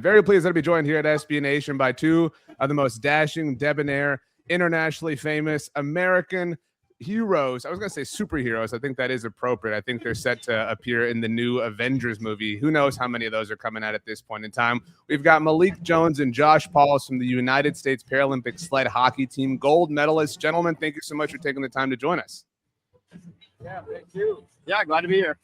Very pleased to be joined here at SB Nation by two of the most dashing, debonair, internationally famous American heroes. I was going to say superheroes. I think that is appropriate. I think they're set to appear in the new Avengers movie. Who knows how many of those are coming out at this point in time. We've got Malik Jones and Josh Pauls from the United States Paralympic Sled Hockey team, gold medalists. Gentlemen, thank you so much for taking the time to join us. Yeah, thank you. Yeah, glad to be here.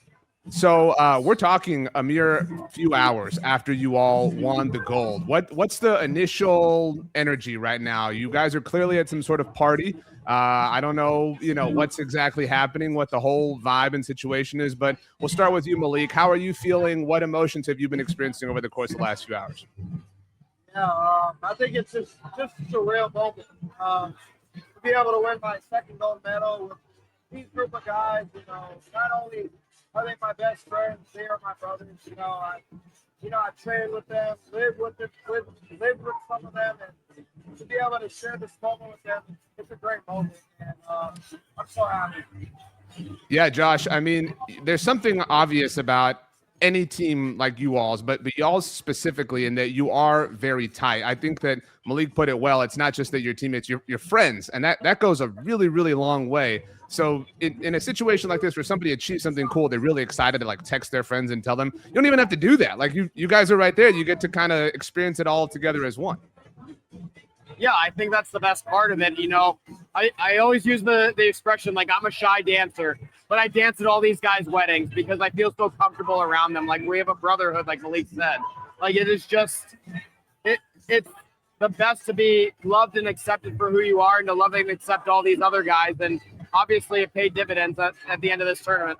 So we're talking a mere few hours after you all won the gold. What's the initial energy right now? You guys are clearly at some sort of party. I don't know, what's exactly happening, what the whole vibe and situation is, but we'll start with you, Malik. How are you feeling? What emotions have you been experiencing over the course of the last few hours? Yeah, I think it's just a surreal moment. To be able to win my second gold medal with these group of guys, not only are they my best friends, they are my brothers. I train with them, live with some of them, and to be able to share this moment with them, it's a great moment, and I'm so happy. Yeah, Josh, I mean, there's something obvious about any team like you all's, but y'all's specifically, in that you are very tight. I think that Malik put it well. It's not just that you're teammates, you're friends, and that goes a really, really long way. So in a situation like this where somebody achieves something cool, they're really excited to text their friends and tell them. You don't even have to do that. You guys are right there. You get to kind of experience it all together as one. Yeah, I think that's the best part of it. I always use the expression, I'm a shy dancer, but I dance at all these guys' weddings because I feel so comfortable around them. We have a brotherhood, like Malik said. It is just, it's the best to be loved and accepted for who you are, and to love and accept all these other guys. And obviously it paid dividends at the end of this tournament.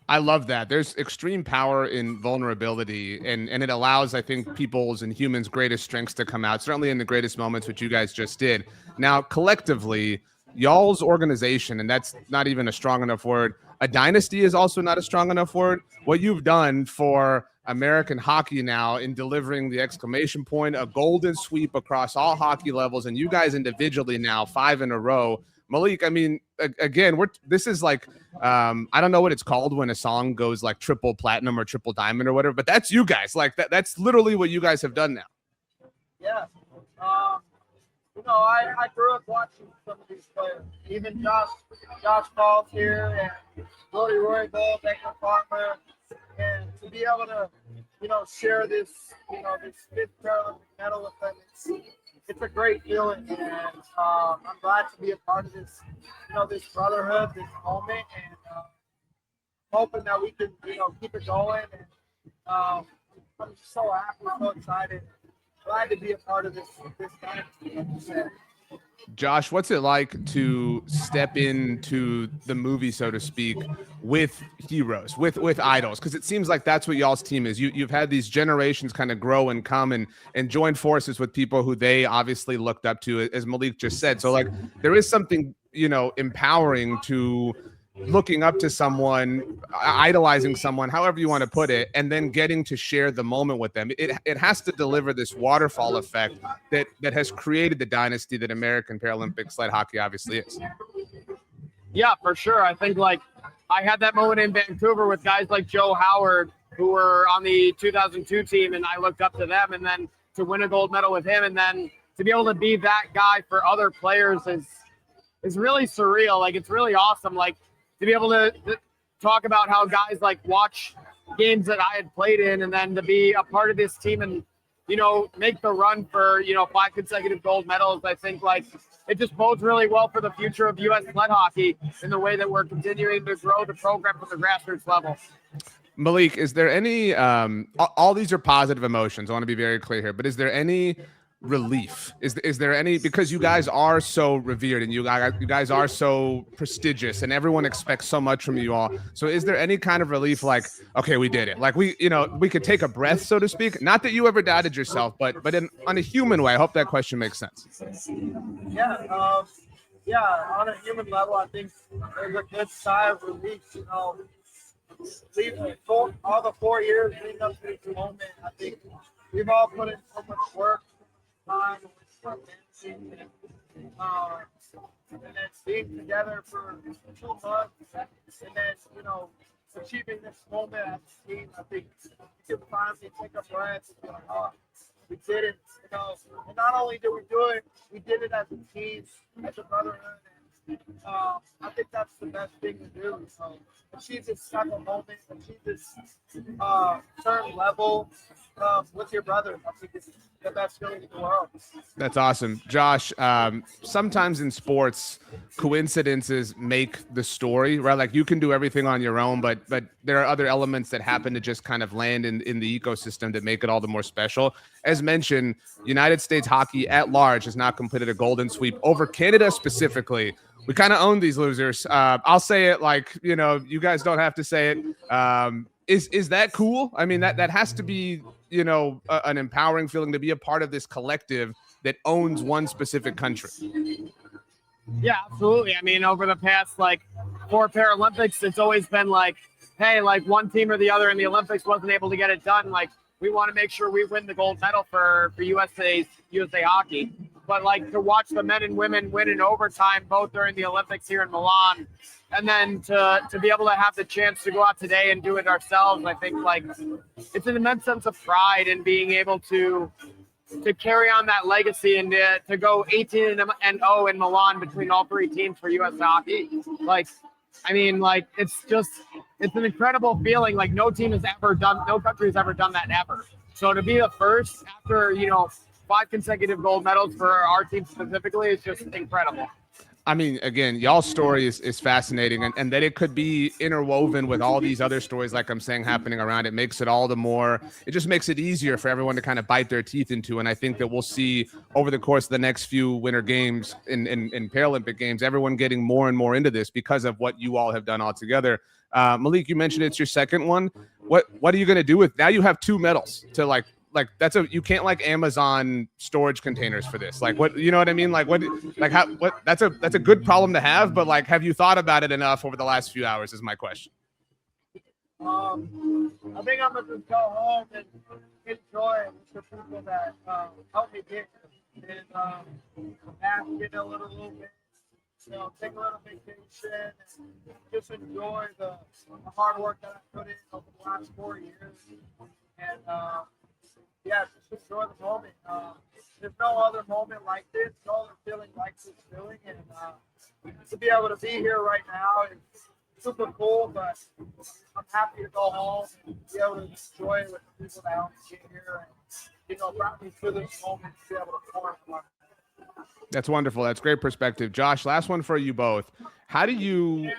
I love that. There's extreme power in vulnerability, and it allows, I think, people's and humans' greatest strengths to come out, certainly in the greatest moments, which you guys just did. Now, collectively, y'all's organization, and that's not even a strong enough word, a dynasty is also not a strong enough word. What you've done for American hockey now in delivering the exclamation point, a golden sweep across all hockey levels, and you guys individually now 5 in a row. Malik, I mean, again, this is I don't know what it's called when a song goes triple platinum or triple diamond or whatever, but that's you guys. That's literally what you guys have done now. Yeah. I grew up watching some of these players, even Josh Pauls here, and Roy Gold, Beckman Farmer, and to be able to, share this, this fifth Paralympic medal with them, it's a great feeling, and I'm glad to be a part of this, this brotherhood, this moment, and hoping that we can, keep it going. And I'm just so happy, so excited, glad to be a part of this dynasty, like you said. Josh, what's it like to step into the movie, so to speak, with heroes, with idols? Because it seems like that's what y'all's team is. You've had these generations kind of grow and come and join forces with people who they obviously looked up to, as Malik just said. So there is something, empowering to looking up to someone, idolizing someone, however you want to put it, and then getting to share the moment with them. It has to deliver this waterfall effect that has created the dynasty that American Paralympic Sled Hockey obviously is. Yeah, for sure. I think I had that moment in Vancouver with guys like Joe Howard, who were on the 2002 team, and I looked up to them, and then to win a gold medal with him, and then to be able to be that guy for other players is really surreal. It's really awesome. To be able to talk about how guys watch games that I had played in, and then to be a part of this team and, make the run for, 5 consecutive gold medals. I think it just bodes really well for the future of U.S. sled hockey in the way that we're continuing to grow the program from the grassroots level. Malik, is there any, all these are positive emotions. I want to be very clear here, but is there any relief? Is there any, because you guys are so revered and you guys are so prestigious and everyone expects so much from you all, so is there any kind of relief, okay, we did it, we could take a breath, so to speak? Not that you ever doubted yourself, but on a human way. I hope that question makes sense. Yeah, on a human level, I think there's a good sigh of relief. All the 4 years leading up to this moment, I think we've all put in so much work, time, and then being together for 2 months, and then achieving this moment as a team, I think you can finally take a breath and be like, oh, we did it, you know. And not only did we do it, we did it as a team, as a brotherhood. And I think that's the best thing to do. So achieve this type of moment, achieve this certain level with your brother. I think it's the best feeling in the world. That's awesome. Josh, sometimes in sports, coincidences make the story, right? Like you can do everything on your own, but there are other elements that happen to just kind of land in the ecosystem that make it all the more special. As mentioned, United States Hockey at large has now completed a golden sweep over Canada specifically. We kind of own these losers. I'll say it like, you know, you guys don't have to say it. Is that cool? I mean, that has to be, you know, an empowering feeling to be a part of this collective that owns one specific country. Yeah, absolutely. I mean, over the past like 4 Paralympics, it's always been like, hey, like one team or the other in the Olympics wasn't able to get it done. Like we want to make sure we win the gold medal for USA Hockey. But like to watch the men and women win in overtime, both during the Olympics here in Milan, and then to be able to have the chance to go out today and do it ourselves, I think like it's an immense sense of pride in being able to carry on that legacy and to go 18-0 in Milan between all 3 teams for US Hockey. Like, I mean, like it's an incredible feeling. Like no country has ever done that ever. So to be the first after, you know, 5 consecutive gold medals for our team specifically is just incredible. I mean, again, y'all's story is fascinating, and that it could be interwoven with all these other stories, like I'm saying, happening around it makes it all the more, it just makes it easier for everyone to kind of bite their teeth into. And I think that we'll see over the course of the next few Winter Games in Paralympic Games, everyone getting more and more into this because of what you all have done all together. Malik, you mentioned it's your second one. What are you going to do with, now you have 2 medals to like you can't like Amazon storage containers for this. Like what, you know what I mean? Like that's a good problem to have, but like, have you thought about it enough over the last few hours is my question. I think I'm going to go home and enjoy it with the people that helped me get here and bask in a little bit. You know, take a little vacation and just enjoy the hard work that I put in over the last 4 years. And yeah, just enjoy the moment. There's no other moment like this, no other feeling like this feeling. And to be able to be here right now is super cool, but I'm happy to go home and be able to enjoy it with the people that helped me get here and, you know, brought me through this moment to be able to pour it. That's wonderful. That's great perspective. Josh, last one for you both. How do you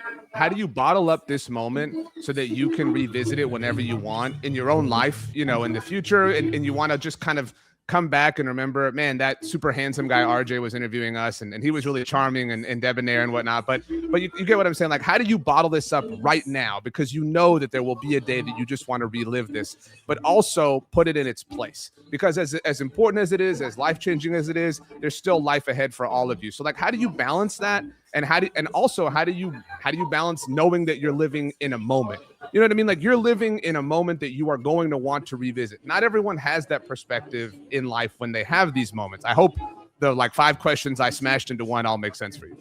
bottle up this moment so that you can revisit it whenever you want in your own life, you know, in the future, and you want to just kind of come back and remember, man, that super handsome guy RJ was interviewing us, and he was really charming and debonair and whatnot. But you get what I'm saying? Like, how do you bottle this up right now? Because you know that there will be a day that you just want to relive this, but also put it in its place. Because as important as it is, as life-changing as it is, there's still life ahead for all of you. So like, how do you balance that? And how do you balance knowing that you're living in a moment? You know what I mean? Like you're living in a moment that you are going to want to revisit. Not everyone has that perspective in life when they have these moments. I hope the like 5 questions I smashed into one all make sense for you.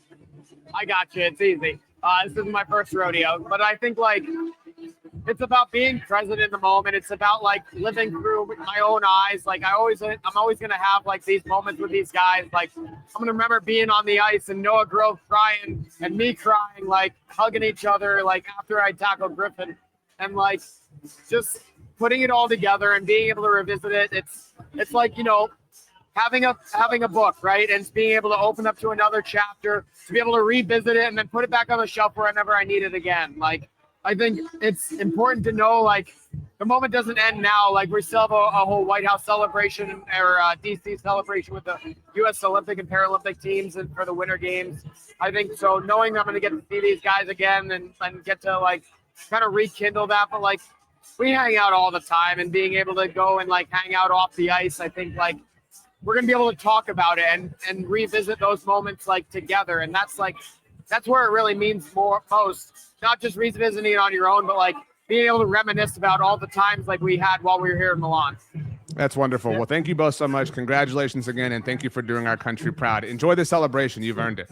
I got you. It's easy. This is my first rodeo, but I think like it's about being present in the moment. It's about like living through my own eyes. Like I'm always going to have like these moments with these guys. Like I'm going to remember being on the ice and Noah Grove crying and me crying, like hugging each other, like after I tackled Griffin, and like just putting it all together and being able to revisit it. It's like, you know, having a book, right? And being able to open up to another chapter, to be able to revisit it and then put it back on the shelf whenever I need it again. Like, I think it's important to know, like, the moment doesn't end now. Like, we still have a whole White House celebration or DC celebration with the U.S. Olympic and Paralympic teams and for the Winter Games. I think so. Knowing I'm going to get to see these guys again and get to, like, kind of rekindle that. But, like, we hang out all the time, and being able to go and, like, hang out off the ice, I think, like, we're going to be able to talk about it and revisit those moments, like, together. And that's where it really means most. Not just revisiting it on your own, but like being able to reminisce about all the times like we had while we were here in Milan. That's wonderful. Well, thank you both so much. Congratulations again, and thank you for doing our country proud. Enjoy the celebration. You've earned it.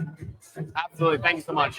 Absolutely. Thank you so much.